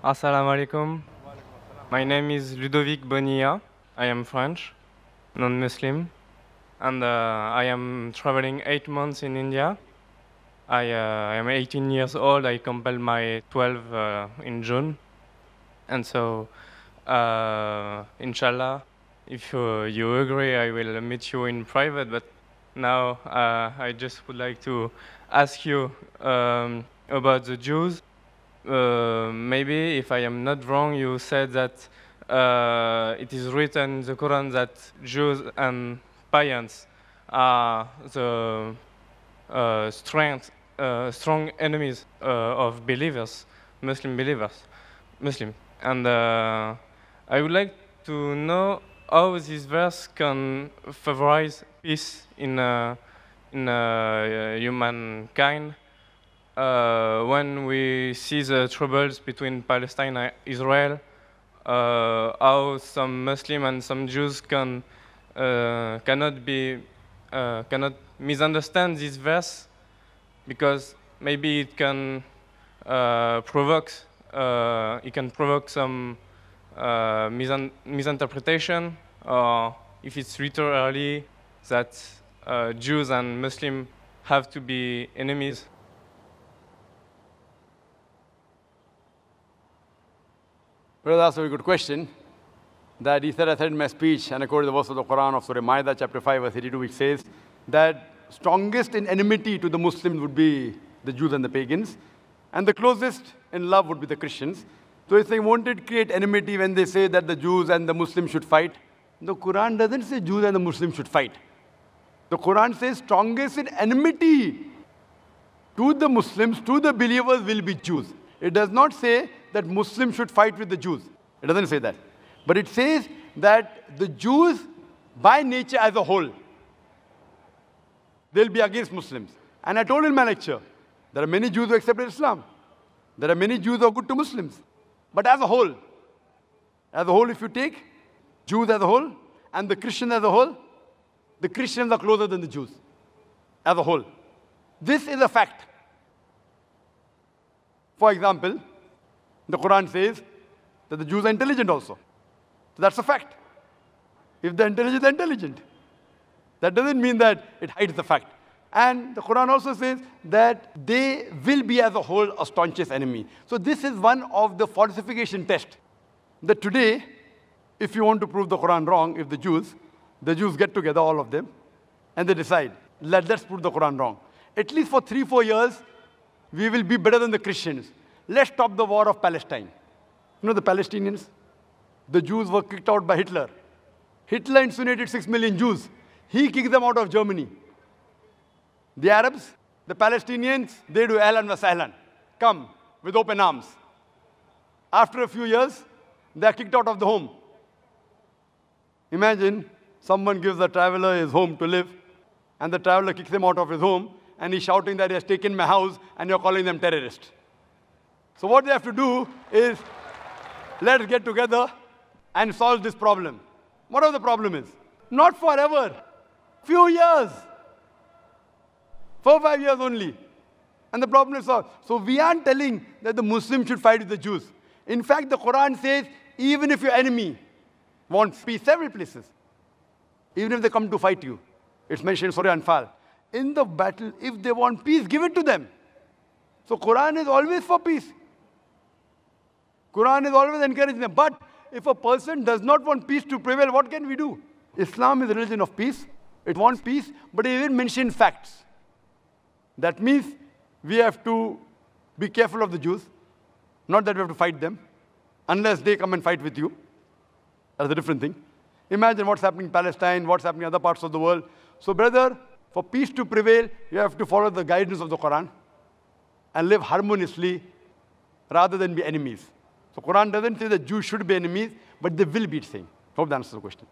Assalamu alaikum. My name is Ludovic Bonilla. I am French, non-Muslim, and I am traveling 8 months in India. I am 18 years old. I completed my 12 in June, and so inshallah, if you agree, I will meet you in private. But now I just would like to ask you about the Jews. Maybe, if I am not wrong, you said that it is written in the Quran that Jews and pagans are the strong enemies of believers, Muslim believers, Muslim. And I would like to know how this verse can favorize peace in humankind. When we see the troubles between Palestine and Israel, how some Muslims and some Jews cannot misunderstand this verse, because maybe it can provoke some misinterpretation, or if it's literally that Jews and Muslims have to be enemies. Brother, that's a very good question. That he said, I said in my speech, and I quoted the verse of the Quran of Surah Ma'idah, chapter 5, verse 82, which says that strongest in enmity to the Muslims would be the Jews and the pagans, and the closest in love would be the Christians. So if they wanted to create enmity when they say that the Jews and the Muslims should fight, the Quran doesn't say Jews and the Muslims should fight. The Quran says strongest in enmity to the Muslims, to the believers, will be Jews. It does not say that Muslims should fight with the Jews. It doesn't say that. But it says that the Jews, by nature as a whole, they'll be against Muslims. And I told in my lecture, there are many Jews who accepted Islam. There are many Jews who are good to Muslims. But as a whole, if you take Jews as a whole and the Christians as a whole, the Christians are closer than the Jews as a whole. This is a fact. For example, the Quran says that the Jews are intelligent also. So that's a fact. If they're intelligent, they're intelligent. That doesn't mean that it hides the fact. And the Quran also says that they will be as a whole a staunchest enemy. So this is one of the falsification tests. That today, if you want to prove the Quran wrong, if the Jews get together, all of them, and they decide, let's prove the Quran wrong. At least for 3-4 years, we will be better than the Christians. Let's stop the war of Palestine. You know the Palestinians? The Jews were kicked out by Hitler. Hitler incinerated 6 million Jews. He kicked them out of Germany. The Arabs, the Palestinians, they do ahlan wa sahlan. Come with open arms. After a few years, they are kicked out of the home. Imagine someone gives a traveler his home to live, and the traveler kicks him out of his home, and he's shouting that he has taken my house, and you're calling them terrorists. So what they have to do is, let's get together and solve this problem. Whatever the problem is. Not forever. Few years. 4 or 5 years only. And the problem is solved. So we aren't telling that the Muslims should fight with the Jews. In fact, the Quran says, even if your enemy wants peace, several places, even if they come to fight you, it's mentioned in Surah Anfal, in the battle, if they want peace, give it to them. So Quran is always for peace. Quran is always encouraging them. But if a person does not want peace to prevail, what can we do? Islam is a religion of peace. It wants peace, but it even mentions facts. That means we have to be careful of the Jews. Not that we have to fight them, unless they come and fight with you. That's a different thing. Imagine what's happening in Palestine, what's happening in other parts of the world. So brother, for peace to prevail, you have to follow the guidance of the Quran and live harmoniously rather than be enemies. So Quran doesn't say that Jews should be enemies, but they will be, it's saying. Hope that answers the question.